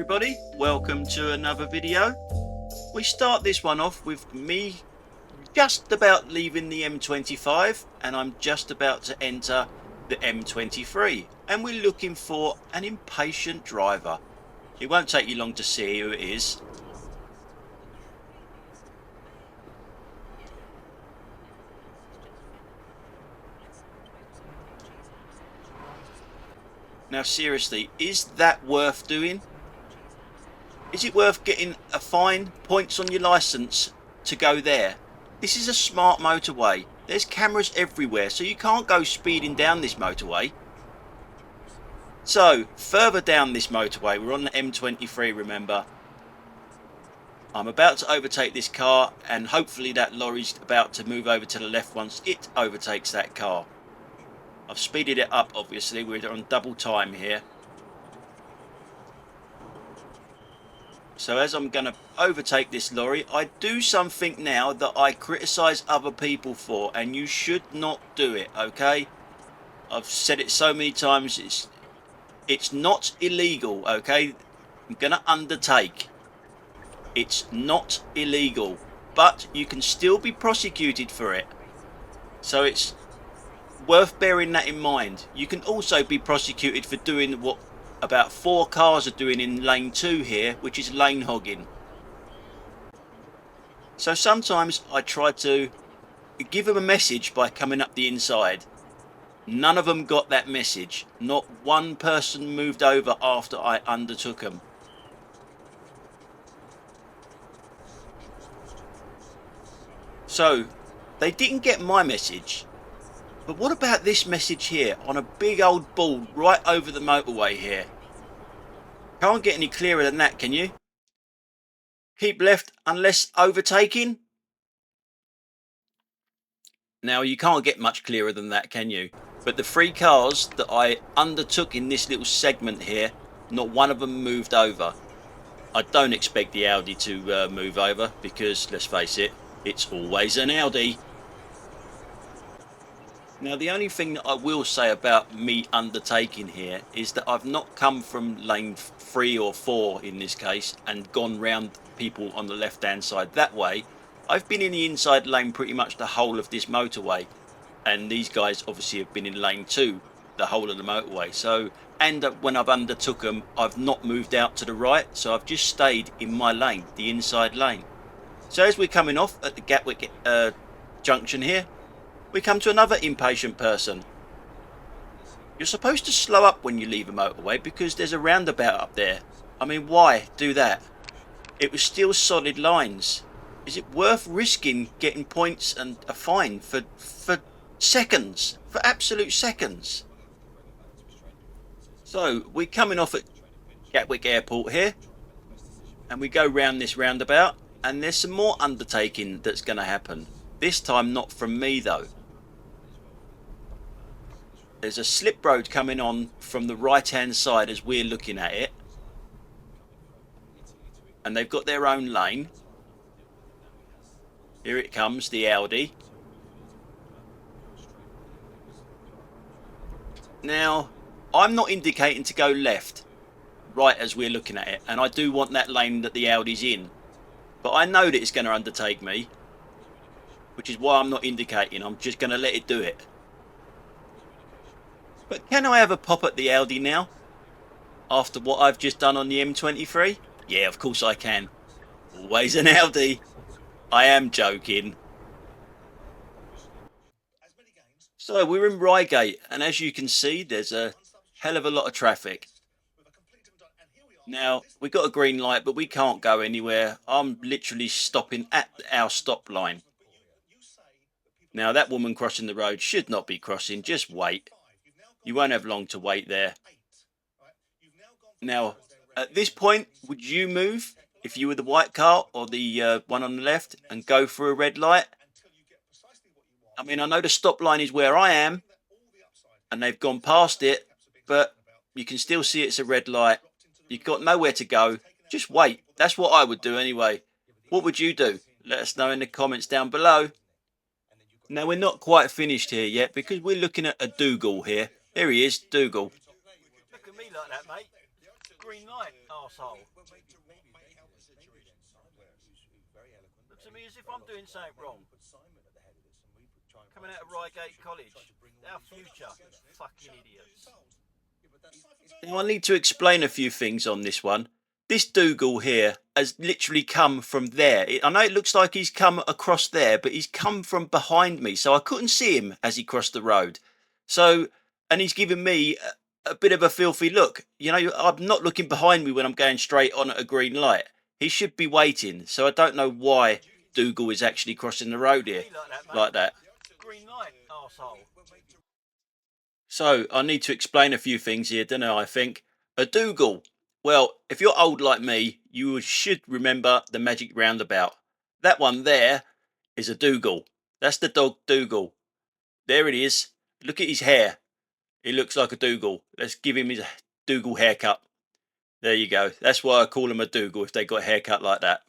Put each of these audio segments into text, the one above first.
everybody, welcome to another video. We start this one off with me just about leaving the M25 and I'm just about to enter the M23 and we're looking for an impatient driver. It won't take you long to see who it is. Now seriously, is that worth doing? Is it worth getting a fine, points on your licence to go there? This is a smart motorway. There's cameras everywhere, so you can't go speeding down this motorway. So, further down this motorway, we're on the M23, remember. I'm about to overtake this car, and hopefully that lorry's about to move over to the left once it overtakes that car. I've speeded it up, obviously. We're on double time here. So as I'm going to overtake this lorry, I do something now that I criticise other people for, and you should not do it, okay? I've said it so many times, it's not illegal, okay? I'm going to undertake. It's not illegal, but you can still be prosecuted for it. So it's worth bearing that in mind. You can also be prosecuted for doing what about 4 cars are doing in lane 2 here, which is lane hogging. So sometimes I try to give them a message by coming up the inside. None of them got that message. Not one person moved over after I undertook them. So they didn't get my message. But what about this message here on a big old board right over the motorway here? Can't get any clearer than that, can you? Keep left unless overtaking. Now you can't get much clearer than that, can you? But the 3 cars that I undertook in this little segment here, not one of them moved over. I don't expect the Audi to move over because, let's face it, it's always an Audi. Now the only thing that I will say about me undertaking here is that I've not come from lane 3 or 4 in this case and gone round people on the left hand side that way. I've been in the inside lane pretty much the whole of this motorway, and these guys obviously have been in lane 2 the whole of the motorway. So, and when I've undertook them, I've not moved out to the right, so I've just stayed in my lane, the inside lane. So as we're coming off at the Gatwick junction here, we come to another impatient person. You're supposed to slow up when you leave a motorway because there's a roundabout up there. I mean, why do that? It was still solid lines. Is it worth risking getting points and a fine for seconds? For absolute seconds? So, we're coming off at Gatwick Airport here. And we go round this roundabout. And there's some more undertaking that's going to happen. This time not from me though. There's a slip road coming on from the right hand side as we're looking at it. And they've got their own lane. Here it comes, the Audi. Now, I'm not indicating to go left, right as we're looking at it. And I do want that lane that the Audi's in. But I know that it's going to undertake me. Which is why I'm not indicating. I'm just going to let it do it. But can I have a pop at the Audi now? After what I've just done on the M23? Yeah, of course I can. Always an Audi. I am joking. So we're in Reigate, and as you can see, there's a hell of a lot of traffic. Now, we've got a green light, but we can't go anywhere. I'm literally stopping at our stop line. Now, that woman crossing the road should not be crossing. Just wait. You won't have long to wait there. Now, at this point, would you move if you were the white car or the one on the left and go for a red light? I mean, I know the stop line is where I am and they've gone past it, but you can still see it's a red light. You've got nowhere to go. Just wait. That's what I would do anyway. What would you do? Let us know in the comments down below. Now, we're not quite finished here yet because we're looking at a Dougal here. There he is, Dougal. Look at me like that, mate. Green light, arsehole. Looks to me as if I'm doing something wrong. Coming out of Reigate College. Our future. Fucking idiots. Now I need to explain a few things on this one. This Dougal here has literally come from there. I know it looks like he's come across there, but he's come from behind me, so I couldn't see him as he crossed the road. So, and he's giving me a bit of a filthy look. You know, I'm not looking behind me when I'm going straight on at a green light. He should be waiting, so I don't know why Dougal is actually crossing the road here like that. Green light, arsehole. So, I need to explain a few things here, don't I think? A Dougal. Well, if you're old like me, you should remember the magic roundabout. That one there is a Dougal. That's the dog Dougal. There it is. Look at his hair. He looks like a Dougal. Let's give him his Dougal haircut. There you go. That's why I call him a Dougal, if they got a haircut like that.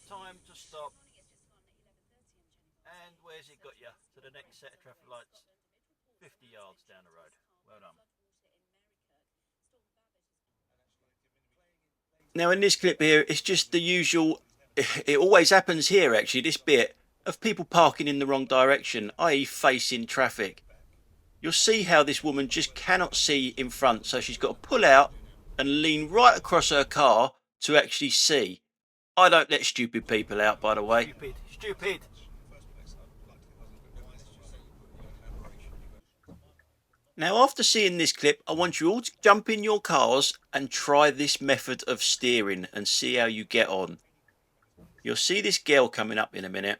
Time to stop. And where's it got you? To the next set of traffic lights. 50 yards down the road. Well done. Now in this clip here, it's just the usual, it always happens here actually, this bit of people parking in the wrong direction, i.e. facing traffic. You'll see how this woman just cannot see in front, so she's got to pull out and lean right across her car to actually see. I don't let stupid people out, by the way. Stupid. Now, after seeing this clip, I want you all to jump in your cars and try this method of steering and see how you get on. You'll see this girl coming up in a minute.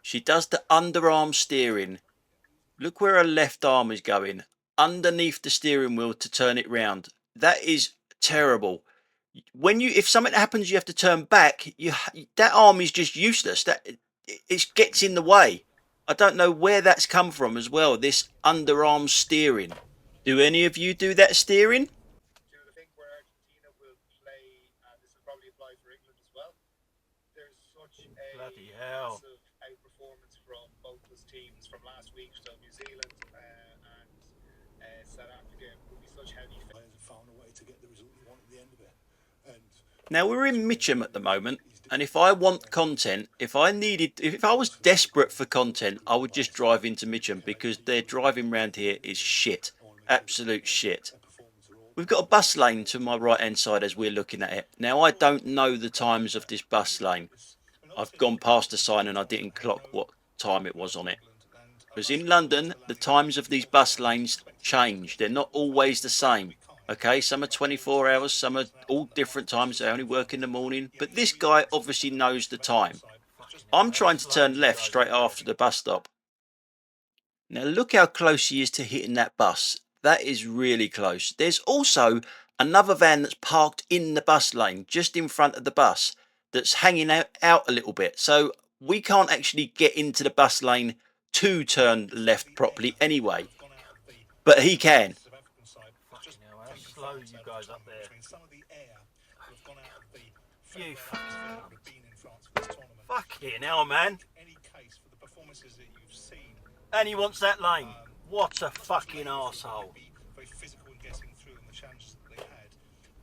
She does the underarm steering. Look where her left arm is going, underneath the steering wheel to turn it round. That is terrible. If something happens, you have to turn back. That arm is just useless. It gets in the way. I don't know where that's come from as well. This underarm steering. Do any of you do that steering? Do you think where Argentina will play? This will probably apply for England as well. There's such a massive outperformance from both those teams from last week. So New Zealand and South Africa will be such heavy. Found a way to get the result you want at the end of it. Now we're in Mitcham at the moment, and if I want content, if I was desperate for content, I would just drive into Mitcham because their driving round here is shit, absolute shit. We've got a bus lane to my right hand side as we're looking at it. Now I don't know the times of this bus lane. I've gone past the sign and I didn't clock what time it was on it. Because in London, the times of these bus lanes change. They're not always the same. Okay, some are 24 hours, some are all different times. They only work in the morning. But this guy obviously knows the time. I'm trying to turn left straight after the bus stop. Now look how close he is to hitting that bus. That is really close. There's also another van that's parked in the bus lane, just in front of the bus, that's hanging out a little bit. So we can't actually get into the bus lane to turn left properly anyway. But he can. Slow you guys up there. You fucking hell, man. And he wants that lane. What a fucking arsehole. Very physical in getting through and the challenges that they had,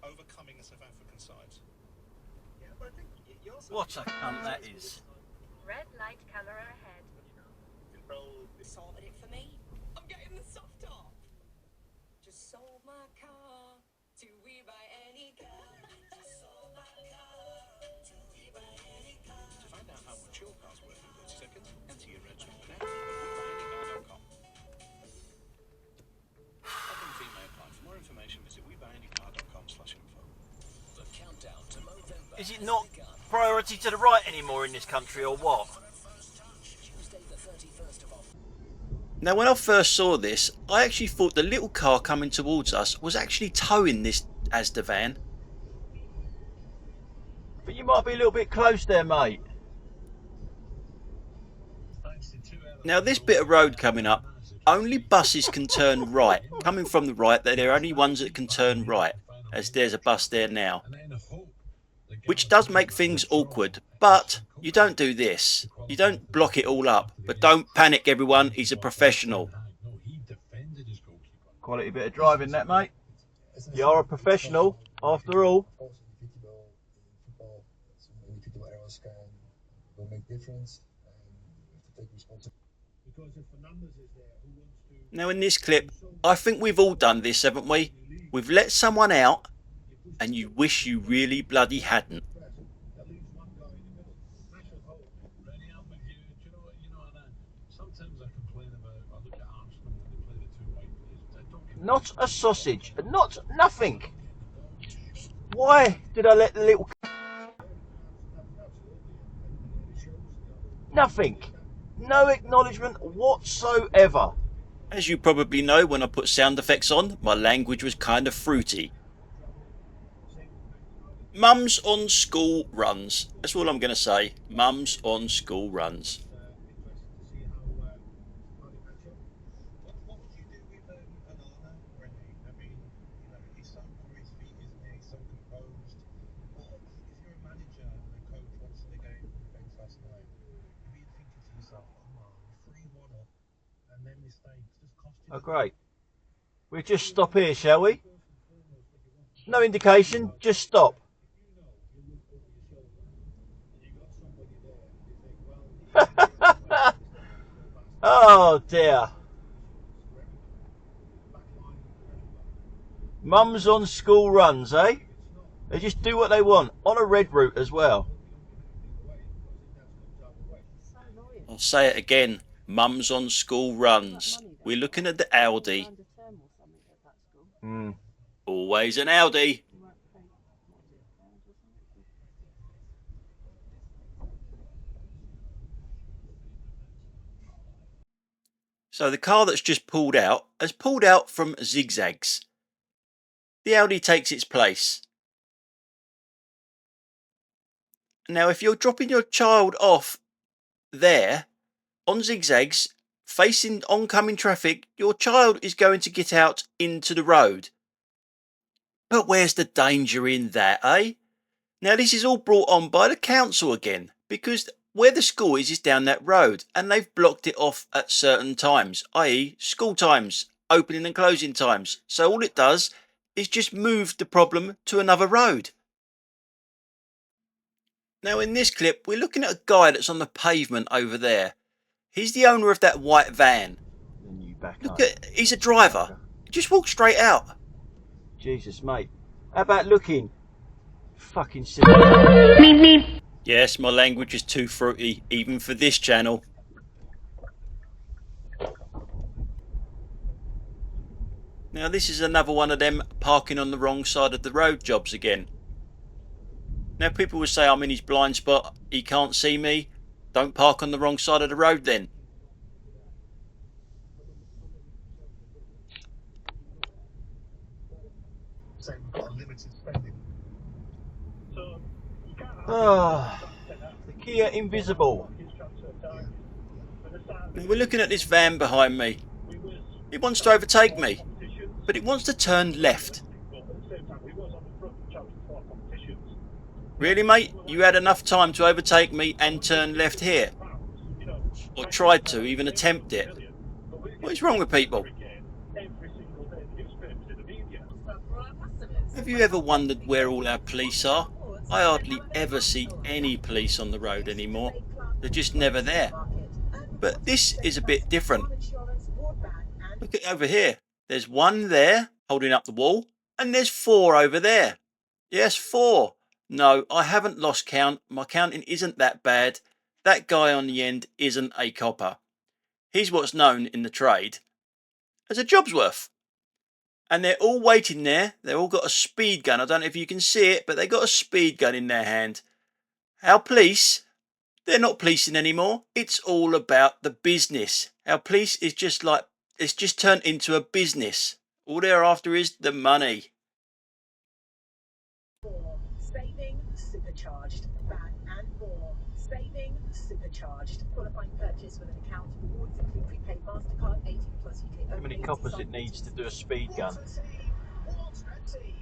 overcoming the South African side. Yeah, but I think what a cunt that is. Red light camera ahead. Control. Sorted it for me. I'm getting the soft top. Just sold my car to we buy any car. Just sold my car to we buy any car. To find out how much your car's worth in 30 seconds, enter your red chip now at webuyanycar.com. Open fee may apply. For more information, visit webuyanycar.com/info. The countdown to November. Is it not priority to the right anymore in this country or what? Now when I first saw this, I actually thought the little car coming towards us was actually towing this Asda van. But you might be a little bit close there, mate. Now this bit of road coming up, only buses can turn right. Coming from the right, they're the only ones that can turn right, as there's a bus there now. Which does make things awkward, but you don't do this. You don't block it all up. But don't panic, everyone, he's a professional. Quality bit of driving that, mate. You are a professional, after all. Now in this clip, I think we've all done this, haven't we? We've let someone out and you wish you really bloody hadn't. Not a sausage, not nothing. Why did I let the little... Nothing. No acknowledgement whatsoever. As you probably know, when I put sound effects on, my language was kind of fruity. Mums on school runs. That's all I'm going to say. Mums on school runs. Oh, great. We'll just stop here, shall we? No indication, just stop. Oh dear. Mums on school runs, eh? They just do what they want, on a red route as well. I'll say it again. Mums on school runs. We're looking at the Audi. Always an Audi. So the car that's just pulled out has pulled out from zigzags. The Audi takes its place. Now if you're dropping your child off there on zigzags facing oncoming traffic, your child is going to get out into the road. But where's the danger in that, eh? Now this is all brought on by the council again, because where the school is down that road and they've blocked it off at certain times, i.e. school times, opening and closing times. So all it does is just move the problem to another road. Now in this clip we're looking at a guy that's on the pavement over there. He's the owner of that white van. Look at, he's a driver. Just walk straight out. Jesus, mate. How about looking? Fucking silly. Yes, my language is too fruity, even for this channel. Now this is another one of them parking on the wrong side of the road jobs again. Now people will say I'm in his blind spot, he can't see me. Don't park on the wrong side of the road then. Ah, the Kia Invisible. Now we're looking at this van behind me. It wants to overtake me, but it wants to turn left. Really, mate? You had enough time to overtake me and turn left here? Or tried to, even attempt it? What is wrong with people? Have you ever wondered where all our police are? I hardly ever see any police on the road anymore. They're just never there. But this is a bit different. Look at over here. There's one there holding up the wall, and there's 4 over there. Yes, 4. No, I haven't lost count. My counting isn't that bad. That guy on the end isn't a copper. He's what's known in the trade as a Jobsworth. And they're all waiting there. They've all got a speed gun. I don't know if you can see it, but they've got a speed gun in their hand. Our police, they're not policing anymore. It's all about the business. Our police is just like, it's just turned into a business. All they're after is the money. Saving supercharged van and more. Saving supercharged. Qualifying purchase with an account. Rewards include prepaid MasterCard, 18+ think opposite needs to do a speed gun.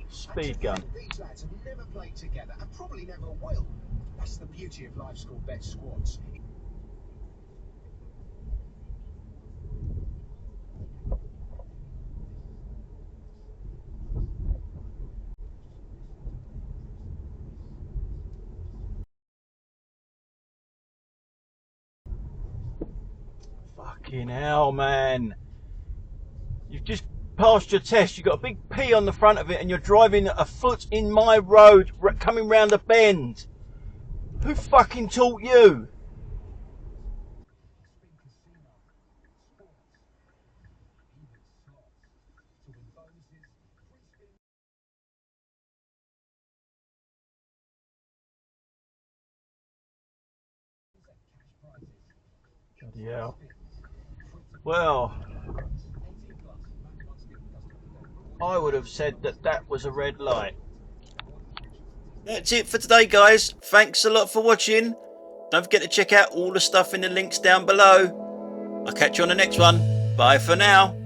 Speed gun. These lads have never played together and probably never will. That's the beauty of live school bet squads. Fucking hell, man. You've just passed your test. You've got a big P on the front of it and you're driving a foot in my road coming round a bend. Who fucking taught you? Bloody hell. Well, I would have said that that was a red light. That's it for today, guys. Thanks a lot for watching. Don't forget to check out all the stuff in the links down below. I'll catch you on the next one. Bye for now.